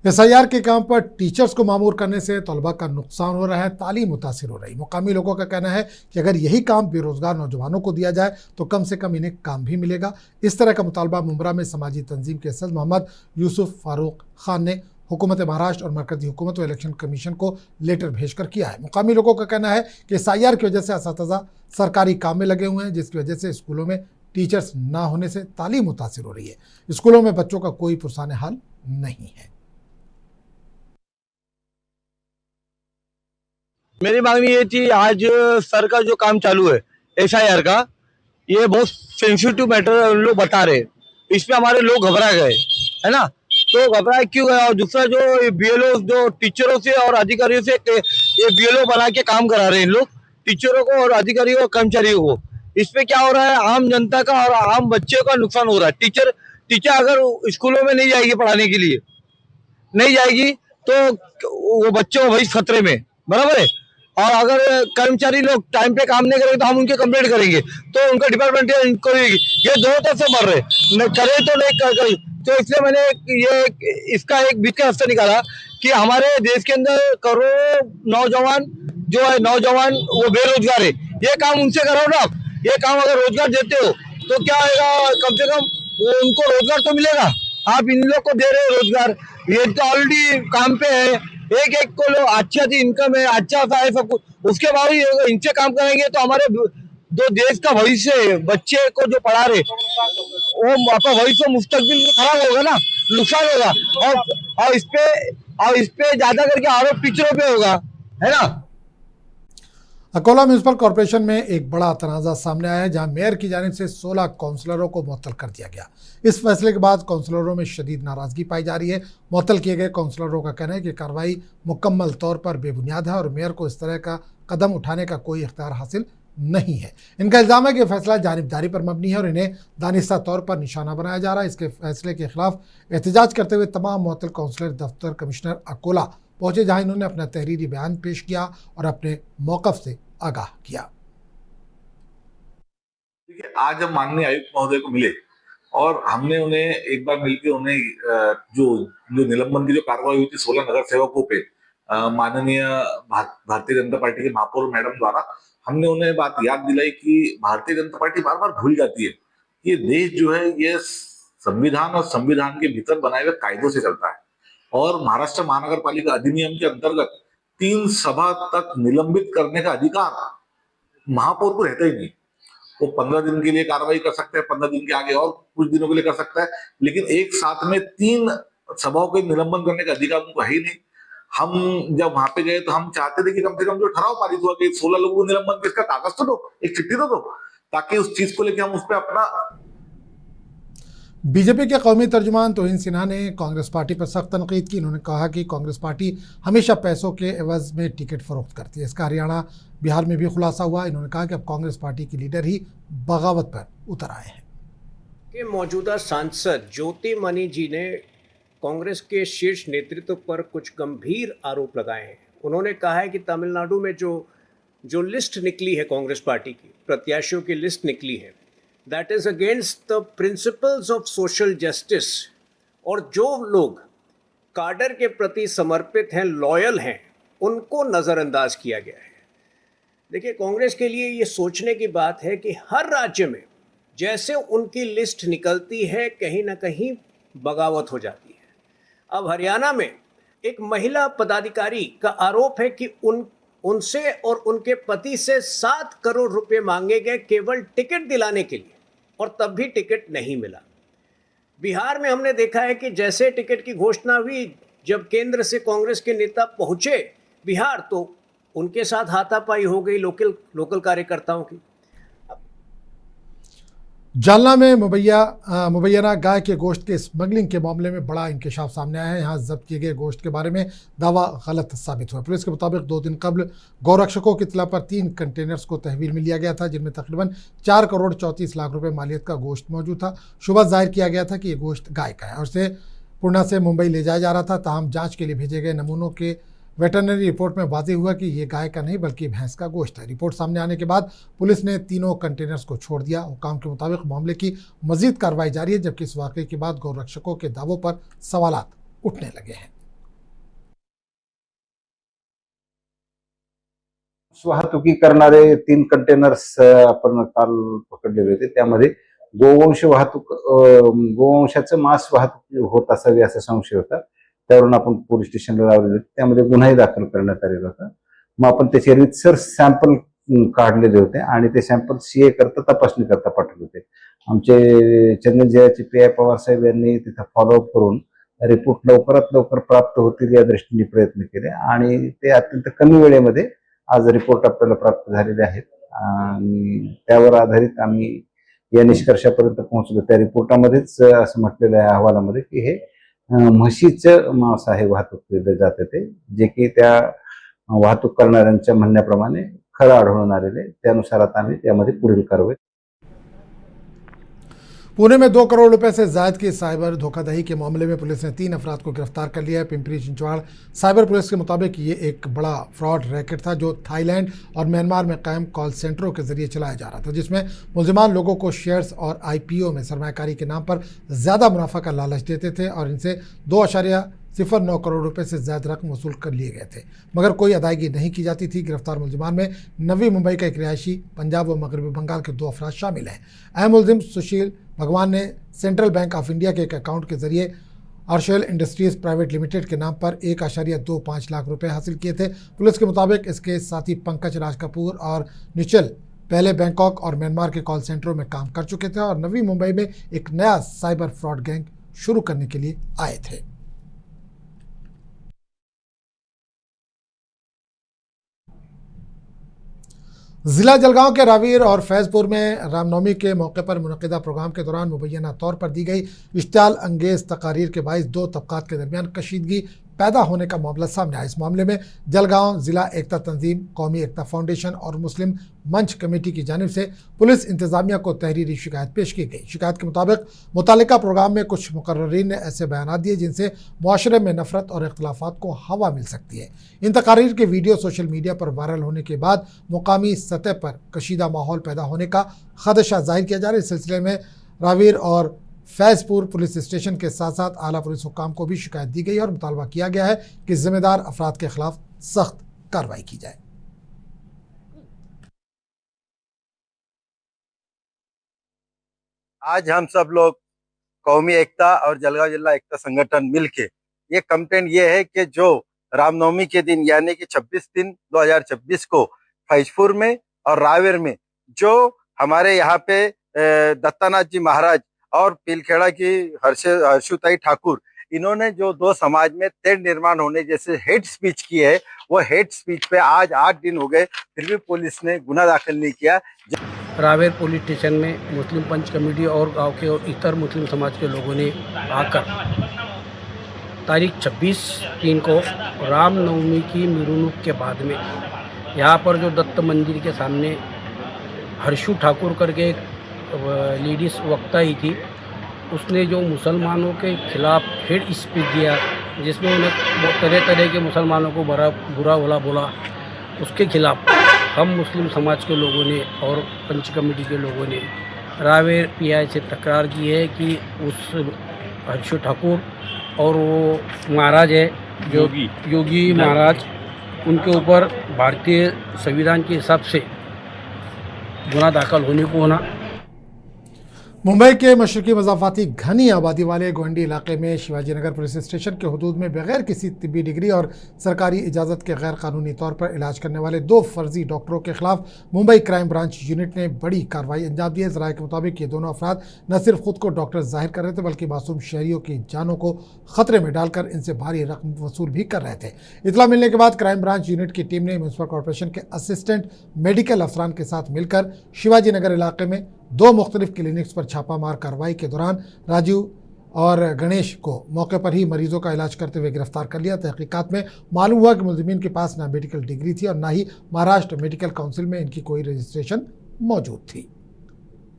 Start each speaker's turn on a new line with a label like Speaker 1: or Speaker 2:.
Speaker 1: SIR के काम पर टीचर्स को मामूर करने से तलबा का नुकसान हो रहा है, तालीम मुतासिर हो रही। मुकामी लोगों का कहना है कि अगर यही काम बेरोजगार नौजवानों को दिया जाए तो कम से कम इन्हें काम भी मिलेगा। इस तरह का मुतालबा मुंब्रा में समाजी तंजीम के सदर मोहम्मद यूसुफ फारूक खान ने हुकूमत महाराष्ट्र और मरकजी हुकूमत व इलेक्शन कमीशन को लेटर भेजकर किया है। मुकामी लोगों का कहना है कि एसआईआर की वजह से असातिज़ा सरकारी काम में लगे हुए हैं, जिसकी वजह से स्कूलों में टीचर्स ना होने से तालीम मुतासिर हो रही है। स्कूलों में बच्चों का कोई पुरसान हाल नहीं है।
Speaker 2: मेरी मांगनी ये थी, आज सर का जो काम चालू है एसआईआर का, ये बहुत सेंसिटिव मैटर लोग बता रहे, इसमें हमारे लोग घबरा गए, है ना। तो घबराए क्यों गए? और दूसरा जो बीएलओ जो टीचरों से और अधिकारियों से ये बीएलओ बना के काम करा रहे हैं लोग, टीचरों को और अधिकारियों और कर्मचारियों को, इसमें क्या हो रहा है, आम जनता का और आम बच्चे का नुकसान हो रहा है। टीचर अगर स्कूलों में नहीं जाएगी पढ़ाने के लिए, नहीं जाएगी तो वो बच्चों का भविष्य खतरे में, बराबर है। और अगर कर्मचारी लोग टाइम पे काम नहीं करेंगे तो हम उनके कंप्लेंट करेंगे, तो उनका डिपार्टमेंट इंक्वायरी, ये दोनों तरफ से मर रहे, करे तो नहीं कर। तो इसलिए मैंने ये इसका एक बीच का रास्ता निकाला कि हमारे देश के अंदर करोड़ों नौजवान जो है, नौजवान वो बेरोजगार है, ये काम उनसे कराओ ना। ये काम अगर रोजगार देते हो तो क्या होगा, कम से कम उनको रोजगार तो मिलेगा। आप इन लोग को दे रहे हो रोजगार, ये तो ऑलरेडी काम पे है, एक को लोग अच्छी इनकम है, अच्छा सा है सब कुछ, उसके बावजूद इनसे काम करेंगे तो हमारे जो देश का भविष्य है, बच्चे को जो पढ़ा रहे वो आपका भविष्य मुस्तकबिल खराब होगा ना, नुकसान होगा। और इस पे ज्यादा करके आरोप टीचरों पे होगा, है ना।
Speaker 1: अकोला म्यूनसिपल कॉरपोरेशन में एक बड़ा तनाज़ा सामने आया है, जहां मेयर की जानिब से 16 काउंसलरों को मुअत्तल कर दिया गया। इस फैसले के बाद काउंसलरों में शदीद नाराजगी पाई जा रही है। मुअत्तल किए गए काउंसलरों का कहना है कि कार्रवाई मुकम्मल तौर पर बेबुनियाद है और मेयर को इस तरह का कदम उठाने का कोई इख्तियार हासिल नहीं है। इनका इल्ज़ाम है कि फैसला जानिबदारी पर मबनी है और इन्हें दानिस्ता तौर पर निशाना बनाया जा रहा है। इसके फैसले के खिलाफ एहतजाज करते हुए तमाम मुअत्तल काउंसलर दफ्तर कमिश्नर अकोला पहुंचे, जहां इन्होंने अपना तहरीरी बयान पेश किया और अपने मौक़िफ़ से आगाह किया।
Speaker 3: देखिए, आज हम माननीय आयुक्त महोदय को मिले और हमने उन्हें एक बार मिलकर उन्हें जो निलंबन की जो कार्रवाई हुई थी 16 नगर सेवकों पे माननीय भारतीय जनता पार्टी के महापौर मैडम द्वारा, हमने उन्हें बात याद दिलाई कि भारतीय जनता पार्टी बार बार भूल जाती है, ये देश जो है ये संविधान और संविधान के भीतर बनाए हुए कायदों से चलता है। और महाराष्ट्र महानगर पालिका अधिनियम के अंतर्गत 3 सभा तक निलंबित करने का अधिकार महापौर को रहता ही नहीं। वो 15 दिन के लिए कार्रवाई कर सकता है, 15 दिन के आगे और कुछ दिनों के लिए कर सकता है, लेकिन एक साथ में 3 सभाओं के निलंबन करने का अधिकार उनको है ही नहीं। हम जब वहां पे गए तो हम चाहते थे कि कम से कम जो ठराव पारित हुआ कि 16 लोगों को निलंबन के, इसका कागज तो दो, एक चिट्ठी तो दो, ताकि उस चीज को लेकर हम उस पर अपना।
Speaker 1: बीजेपी के कौमी तर्जुमान तौहीन सिन्हा ने कांग्रेस पार्टी पर सख्त तनकीद की। उन्होंने कहा कि कांग्रेस पार्टी हमेशा पैसों के एवज में टिकट फरोख्त करती है। इसका हरियाणा बिहार में भी खुलासा हुआ। इन्होंने कहा कि अब कांग्रेस पार्टी के लीडर ही बगावत पर उतर आए हैं।
Speaker 4: के मौजूदा सांसद ज्योति मनी जी ने कांग्रेस के शीर्ष नेतृत्व पर कुछ गंभीर आरोप लगाए हैं। उन्होंने कहा है कि तमिलनाडु में जो लिस्ट निकली है कांग्रेस पार्टी की, प्रत्याशियों की लिस्ट निकली है, that is against the principles of social justice. और जो लोग काडर के प्रति समर्पित हैं, लॉयल हैं, उनको नज़रअंदाज किया गया है। देखिए, कांग्रेस के लिए ये सोचने की बात है कि हर राज्य में जैसे उनकी लिस्ट निकलती है, कहीं ना कहीं बगावत हो जाती है। अब हरियाणा में एक महिला पदाधिकारी का आरोप है कि उनसे और उनके पति से 7 करोड़ रुपए मांगे गए केवल टिकट दिलाने के लिए, और तब भी टिकट नहीं मिला। बिहार में हमने देखा है कि जैसे टिकट की घोषणा हुई, जब केंद्र से कांग्रेस के नेता पहुंचे बिहार, तो उनके साथ हाथापाई हो गई लोकल कार्यकर्ताओं की।
Speaker 1: जालना में मुबैना गाय के गोश्त के स्मगलिंग के मामले में बड़ा इंकशाफ सामने आया है। यहाँ जब्त किए गए गोश्त के बारे में दावा गलत साबित हुआ। पुलिस के मुताबिक 2 दिन कबल गौरक्षकों की इत्तला पर 3 कंटेनर्स को तहवील में लिया गया था, जिनमें तकरीबन 4 करोड़ 34 लाख रुपए मालियत का गोश्त मौजूद था। शुबह जाहिर किया गया था कि ये गोश्त गाय का है और उसे पूर्णा से मुंबई ले जाया जा रहा था। ताहम जाँच के लिए भेजे गए नमूनों के वेटरनरी रिपोर्ट में वाज़ेह हुआ कि ये गाय का नहीं बल्कि भैंस का गोश्त है। रिपोर्ट सामने आने के बाद पुलिस ने तीनों कंटेनर्स को छोड़ दिया। हुकाम के मुताबिक मामले की मजीद कार्रवाई जारी है, जबकि इस वाक़े के बाद गौरक्षकों के दावों पर सवालात उठने लगे हैं।
Speaker 5: वाहतुकी करणारे 3 कंटेनर्स आपण काल पकडलेले होते. त्यामध्ये गोवंश वाहतूक गोवंशाचं मांस वाहतूक होत असावी असा संशय होता. त्यावरून आपण पोलीस स्टेशनला लावलेले होते. त्यामध्ये गुन्हाही दाखल करण्यात आलेला होता. मग आपण त्याचे रितसर सॅम्पल काढलेले होते आणि ते सॅम्पल सीए करता तपासणी करता पाठवले होते. आमचे चंदन जिल्ह्याचे पी आय पवार साहेब यांनी तिथं फॉलोअप करून रिपोर्ट लवकरात लवकर प्राप्त होतील या दृष्टीने प्रयत्न केले आणि ते अत्यंत कमी वेळेमध्ये आज रिपोर्ट आपल्याला प्राप्त झालेले आहेत आणि त्यावर आधारित आम्ही या निष्कर्षापर्यंत पोहोचलो. त्या रिपोर्टामध्येच असं म्हटलेलं आहे अहवालामध्ये की हे म्हशीचं मांस आहे वाहतूक केलं जातं ते, जे की त्या वाहतूक करणाऱ्यांच्या म्हणण्याप्रमाणे खरं आढळून आलेले. त्यानुसार आता आम्ही त्यामध्ये पुढील कारवाई.
Speaker 1: पुणे में 2 करोड़ रुपए से जायद की साइबर धोखाधड़ी के मामले में पुलिस ने 3 अफराद को गिरफ्तार कर लिया है। पिंपरी चिंचवाड़ साइबर पुलिस के मुताबिक ये एक बड़ा फ्रॉड रैकेट था जो थाईलैंड और म्यांमार में कायम कॉल सेंटरों के जरिए चलाया जा रहा था, जिसमें मुलजिमान लोगों को शेयर्स और IPO में सरमायाकारी के नाम पर ज़्यादा मुनाफा का लालच देते थे और इनसे 2.09 करोड़ रुपए से ज़्यादा रकम वसूल कर लिए गए थे, मगर कोई अदायगी नहीं की जाती थी। गिरफ्तार मुलजिमान में नवी मुंबई का एक रिहायशी, पंजाब व मगरबी बंगाल के 2 अफराद शामिल हैं। अहम मुलजिम सुशील भगवान ने सेंट्रल बैंक ऑफ इंडिया के एक अकाउंट के जरिए आर्शेल इंडस्ट्रीज प्राइवेट लिमिटेड के नाम पर 1.25 लाख रुपए हासिल किए थे। पुलिस के मुताबिक इसके साथी पंकज राज कपूर और निचल पहले बैंकॉक और म्यांमार के कॉल सेंटरों में काम कर चुके थे और नवी मुंबई में एक नया साइबर फ्रॉड गैंग शुरू करने के लिए आए थे। जिला जलगांव के रावीर और फैजपुर में रामनवमी के मौके पर मुनक़िदा प्रोग्राम के दौरान मुबैना तौर पर दी गई इश्तियाल अंगेज तकारीर के बाइस 2 तबकात के दरमियान कशीदगी पैदा होने का मामला सामने आया। इस मामले में जलगांव जिला एकता तंजीम, कौमी एकता फाउंडेशन और मुस्लिम मंच कमेटी की जानिब से पुलिस इंतजामिया को तहरीरी शिकायत पेश की गई। शिकायत के मुताबिक मुतालिका प्रोग्राम में कुछ मुकर्ररीन ने ऐसे बयान दिए जिनसे मुआशरे में नफरत और इख्तलाफात को हवा मिल सकती है। इन तकारीर के वीडियो सोशल मीडिया पर वायरल होने के बाद मुकामी सतह पर कशीदा माहौल पैदा होने का खदशा जाहिर किया जा रहा है। इस सिलसिले में रावीर और फैजपुर पुलिस स्टेशन के साथ साथ आला पुलिस हुक्काम को भी शिकायत दी गई और मुतालबा किया गया है कि जिम्मेदार अफराद के खिलाफ सख्त कार्रवाई की जाए।
Speaker 6: आज हम सब लोग कौमी एकता और जलगांव जिला एकता संगठन मिलके ये कंप्लेंट ये है कि जो रामनवमी के दिन यानी कि 26/3/2026 को फैजपुर में और रावेर में जो हमारे यहाँ पे दत्तानाथ जी महाराज और पीलखेड़ा की हर्षुताई ठाकुर, इन्होंने जो 2 समाज में तेढ़ निर्माण होने जैसे हेट स्पीच की है, वो हेट स्पीच पे आज 8 दिन हो गए फिर भी पुलिस ने गुना दाखिल नहीं किया।
Speaker 7: रावेर पुलिस स्टेशन में मुस्लिम पंच कमेटी और गांव के और इतर मुस्लिम समाज के लोगों ने आकर तारीख 26/3 को रामनवमी की मिरुनुक के बाद में यहाँ पर जो दत्त मंदिर के सामने हर्षु ठाकुर करके एक लेडीज़ वक्ता ही थी, उसने जो मुसलमानों के खिलाफ हेट स्पीच दिया जिसमें उन्हें तरह तरह के मुसलमानों को बुरा भला बोला, उसके खिलाफ हम मुस्लिम समाज के लोगों ने और पंच कमेटी के लोगों ने रावेर PI से तकरार की है कि उस हर्षु ठाकुर और वो महाराज है जो योगी महाराज, उनके ऊपर भारतीय संविधान के हिसाब से गुना दाखिल होने को होना।
Speaker 1: मुंबई के मशरकी मज़ाफ़ाती घनी आबादी वाले गोंडी इलाके में शिवाजी नगर पुलिस स्टेशन के हदूद में बगैर किसी तिब्बी डिग्री और सरकारी इजाज़त के गैर कानूनी तौर पर इलाज करने वाले 2 फर्जी डॉक्टरों के खिलाफ मुंबई क्राइम ब्रांच यूनिट ने बड़ी कार्रवाई अंजाम दी है। ज़राए के मुताबिक ये दोनों अफराद न सिर्फ खुद को डॉक्टर जाहिर कर रहे थे बल्कि मासूम शहरियों की जानों को खतरे में डालकर इनसे भारी रकम वसूल भी कर रहे थे। इतला मिलने के बाद क्राइम ब्रांच यूनिट की टीम ने म्यूनसिपल कॉरपोरेशन के असिस्टेंट मेडिकल अफसरान के साथ मिलकर शिवाजी नगर इलाके में 2 मुख्तलिफ क्लिनिक्स पर छापामार कार्रवाई के दौरान राजू और गणेश को मौके पर ही मरीजों का इलाज करते हुए गिरफ्तार कर लिया। तहकीकात में मालूम हुआ कि मुलजिमीन के पास ना मेडिकल डिग्री थी और ना ही महाराष्ट्र मेडिकल काउंसिल में इनकी कोई रजिस्ट्रेशन मौजूद थी।